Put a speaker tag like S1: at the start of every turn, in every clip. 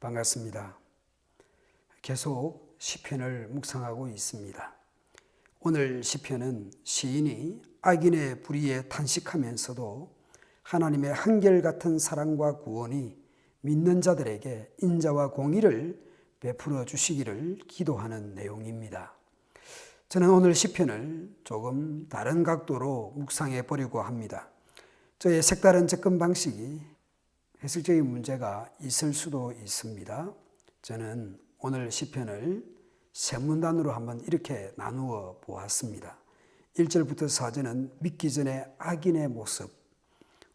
S1: 반갑습니다. 계속 시편을 묵상하고 있습니다. 오늘 시편은 시인이 악인의 불의에 탄식하면서도 하나님의 한결같은 사랑과 구원이 믿는 자들에게 인자와 공의를 베풀어 주시기를 기도하는 내용입니다. 저는 오늘 시편을 조금 다른 각도로 묵상해 보려고 합니다. 저의 색다른 접근 방식이 해석적인 문제가 있을 수도 있습니다. 저는 오늘 시편을 세 문단으로 한번 이렇게 나누어 보았습니다. 1절부터 4절은 믿기 전에 악인의 모습,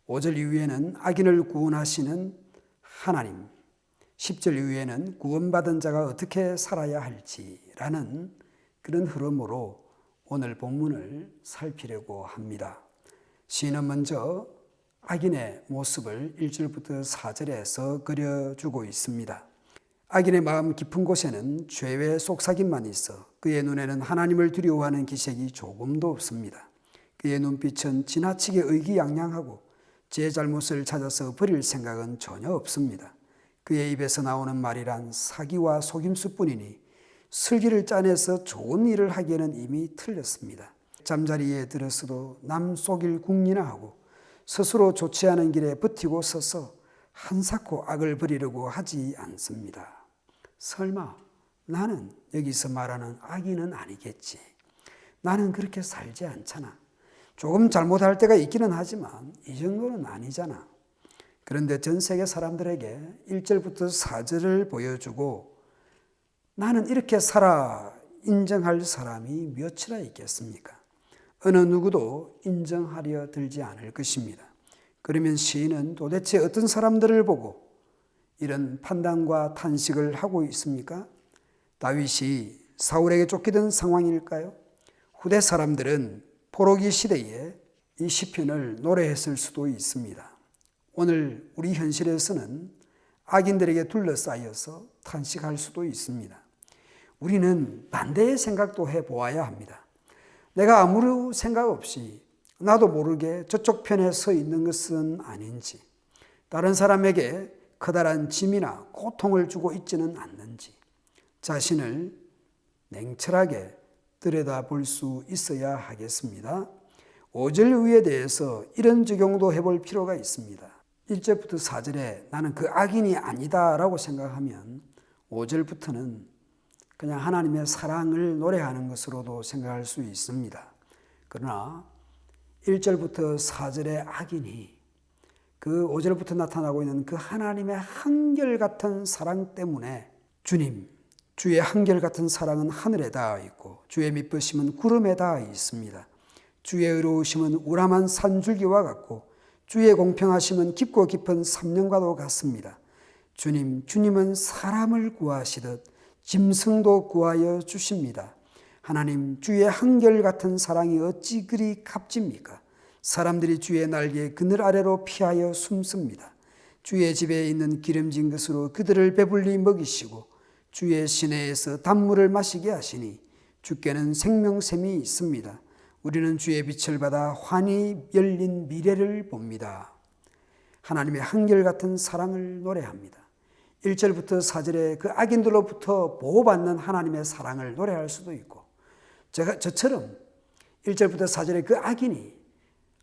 S1: 5절 이후에는 악인을 구원하시는 하나님, 10절 이후에는 구원받은 자가 어떻게 살아야 할지라는 그런 흐름으로 오늘 본문을 살피려고 합니다. 시인은 먼저 악인의 모습을 1절부터 4절에서 그려주고 있습니다. 악인의 마음 깊은 곳에는 죄의 속삭임만 있어 그의 눈에는 하나님을 두려워하는 기색이 조금도 없습니다. 그의 눈빛은 지나치게 의기양양하고 제 잘못을 찾아서 버릴 생각은 전혀 없습니다. 그의 입에서 나오는 말이란 사기와 속임수뿐이니 슬기를 짜내서 좋은 일을 하기에는 이미 틀렸습니다. 잠자리에 들었어도 남 속일 궁리나 하고 스스로 좋지 않은 길에 버티고 서서 한사코 악을 버리려고 하지 않습니다. 설마 나는 여기서 말하는 악인은 아니겠지. 나는 그렇게 살지 않잖아. 조금 잘못할 때가 있기는 하지만 이 정도는 아니잖아. 그런데 전 세계 사람들에게 1절부터 4절을 보여주고 나는 이렇게 살아 인정할 사람이 몇이나 있겠습니까? 어느 누구도 인정하려 들지 않을 것입니다. 그러면 시인은 도대체 어떤 사람들을 보고 이런 판단과 탄식을 하고 있습니까? 다윗이 사울에게 쫓기던 상황일까요? 후대 사람들은 포로기 시대에 이 시편을 노래했을 수도 있습니다. 오늘 우리 현실에서는 악인들에게 둘러싸여서 탄식할 수도 있습니다. 우리는 반대의 생각도 해보아야 합니다. 내가 아무런 생각 없이 나도 모르게 저쪽 편에 서 있는 것은 아닌지, 다른 사람에게 커다란 짐이나 고통을 주고 있지는 않는지 자신을 냉철하게 들여다볼 수 있어야 하겠습니다. 5절 위에 대해서 이런 적용도 해볼 필요가 있습니다. 1절부터 4절에 나는 그 악인이 아니다 라고 생각하면 5절부터는 그냥 하나님의 사랑을 노래하는 것으로도 생각할 수 있습니다. 그러나 1절부터 4절의 악인이 그 5절부터 나타나고 있는 그 하나님의 한결같은 사랑 때문에 주님, 주의 한결같은 사랑은 하늘에 닿아 있고 주의 미쁘심은 구름에 닿아 있습니다. 주의 의로우심은 우람한 산줄기와 같고 주의 공평하심은 깊고 깊은 삼령과도 같습니다. 주님, 주님은 사람을 구하시듯 짐승도 구하여 주십니다. 하나님, 주의 한결같은 사랑이 어찌 그리 값집니까? 사람들이 주의 날개에 그늘 아래로 피하여 숨습니다. 주의 집에 있는 기름진 것으로 그들을 배불리 먹이시고 주의 시내에서 단물을 마시게 하시니 주께는 생명샘이 있습니다. 우리는 주의 빛을 받아 환히 열린 미래를 봅니다. 하나님의 한결같은 사랑을 노래합니다. 1절부터 4절에 그 악인들로부터 보호받는 하나님의 사랑을 노래할 수도 있고 저처럼 1절부터 4절에 그 악인이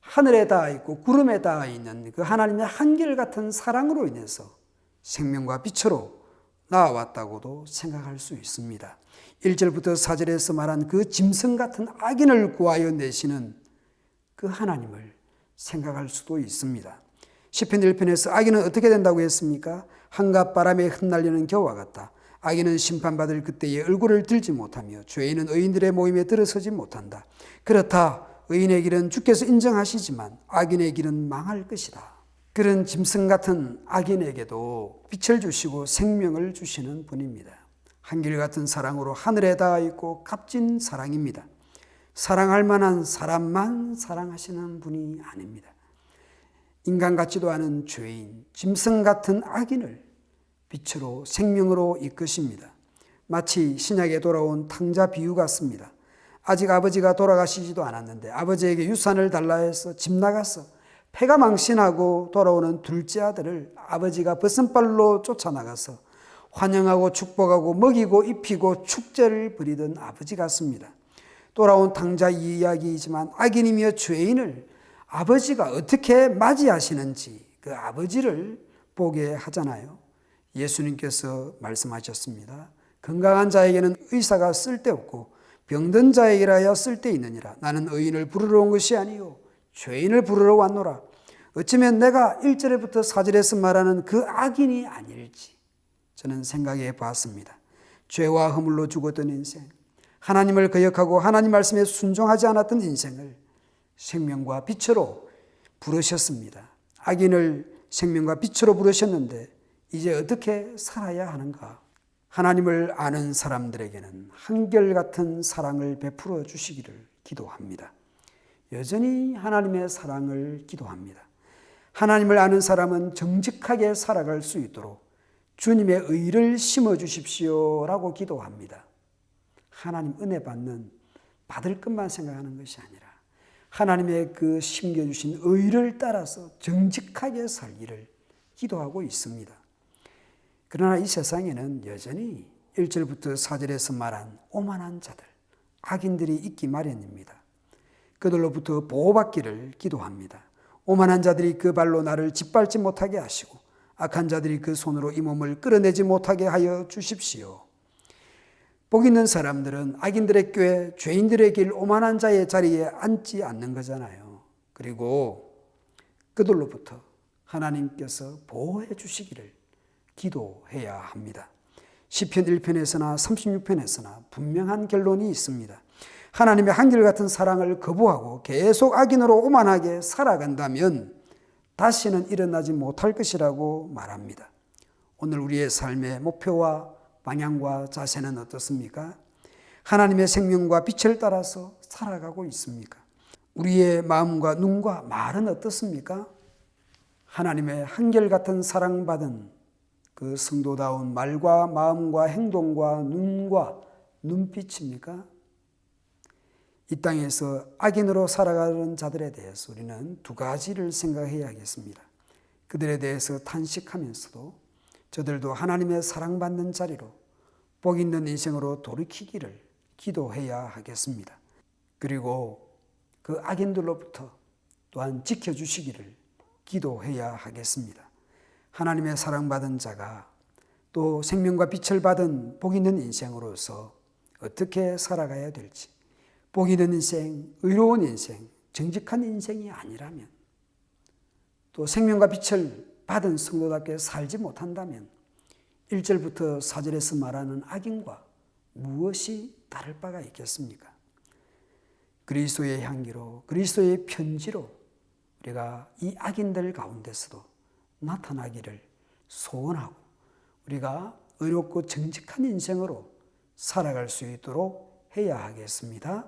S1: 하늘에 닿아 있고 구름에 닿아 있는 그 하나님의 한결같은 사랑으로 인해서 생명과 빛으로 나아왔다고도 생각할 수 있습니다. 1절부터 4절에서 말한 그 짐승 같은 악인을 구하여 내시는 그 하나님을 생각할 수도 있습니다. 시편 1편에서 악인은 어떻게 된다고 했습니까? 한갓 바람에 흩날리는 겨와 같다. 악인은 심판받을 그때에 얼굴을 들지 못하며 죄인은 의인들의 모임에 들어서지 못한다. 그렇다. 의인의 길은 주께서 인정하시지만 악인의 길은 망할 것이다. 그런 짐승 같은 악인에게도 빛을 주시고 생명을 주시는 분입니다. 한결같은 사랑으로 하늘에 닿아 있고 값진 사랑입니다. 사랑할 만한 사람만 사랑하시는 분이 아닙니다. 인간 같지도 않은 죄인, 짐승 같은 악인을 빛으로 생명으로 이끄십니다. 마치 신약에 돌아온 탕자 비유 같습니다. 아직 아버지가 돌아가시지도 않았는데 아버지에게 유산을 달라 해서 집 나가서 패가 망신하고 돌아오는 둘째 아들을 아버지가 벗은발로 쫓아나가서 환영하고 축복하고 먹이고 입히고 축제를 벌이던 아버지 같습니다. 돌아온 탕자 이야기이지만 악인이며 죄인을 아버지가 어떻게 맞이하시는지 그 아버지를 보게 하잖아요. 예수님께서 말씀하셨습니다. 건강한 자에게는 의사가 쓸데없고 병든 자에게라야 쓸데있느니라. 나는 의인을 부르러 온 것이 아니요 죄인을 부르러 왔노라. 어쩌면 내가 1절부터 4절에서 말하는 그 악인이 아닐지 저는 생각해 봤습니다. 죄와 허물로 죽었던 인생, 하나님을 거역하고 하나님 말씀에 순종하지 않았던 인생을 생명과 빛으로 부르셨습니다. 악인을 생명과 빛으로 부르셨는데 이제 어떻게 살아야 하는가? 하나님을 아는 사람들에게는 한결같은 사랑을 베풀어 주시기를 기도합니다. 여전히 하나님의 사랑을 기도합니다. 하나님을 아는 사람은 정직하게 살아갈 수 있도록 주님의 의를 심어 주십시오라고 기도합니다. 하나님 은혜 받을 것만 생각하는 것이 아니라 하나님의 그 심겨주신 의를 따라서 정직하게 살기를 기도하고 있습니다. 그러나 이 세상에는 여전히 1절부터 4절에서 말한 오만한 자들, 악인들이 있기 마련입니다. 그들로부터 보호받기를 기도합니다. 오만한 자들이 그 발로 나를 짓밟지 못하게 하시고 악한 자들이 그 손으로 이 몸을 끌어내지 못하게 하여 주십시오. 복 있는 사람들은 악인들의 꾀, 죄인들의 길, 오만한 자의 자리에 앉지 않는 거잖아요. 그리고 그들로부터 하나님께서 보호해 주시기를 기도해야 합니다. 시편 1편에서나 36편에서나 분명한 결론이 있습니다. 하나님의 한결같은 사랑을 거부하고 계속 악인으로 오만하게 살아간다면 다시는 일어나지 못할 것이라고 말합니다. 오늘 우리의 삶의 목표와 방향과 자세는 어떻습니까? 하나님의 생명과 빛을 따라서 살아가고 있습니까? 우리의 마음과 눈과 말은 어떻습니까? 하나님의 한결같은 사랑받은 그 성도다운 말과 마음과 행동과 눈과 눈빛입니까? 이 땅에서 악인으로 살아가는 자들에 대해서 우리는 두 가지를 생각해야겠습니다. 그들에 대해서 탄식하면서도 저들도 하나님의 사랑받는 자리로 복 있는 인생으로 돌이키기를 기도해야 하겠습니다. 그리고 그 악인들로부터 또한 지켜주시기를 기도해야 하겠습니다. 하나님의 사랑받은 자가 또 생명과 빛을 받은 복 있는 인생으로서 어떻게 살아가야 될지, 복 있는 인생, 의로운 인생, 정직한 인생이 아니라면, 또 생명과 빛을 받은 성도답게 살지 못한다면 1절부터 4절에서 말하는 악인과 무엇이 다를 바가 있겠습니까? 그리스도의 향기로, 그리스도의 편지로 우리가 이 악인들 가운데서도 나타나기를 소원하고 우리가 의롭고 정직한 인생으로 살아갈 수 있도록 해야 하겠습니다.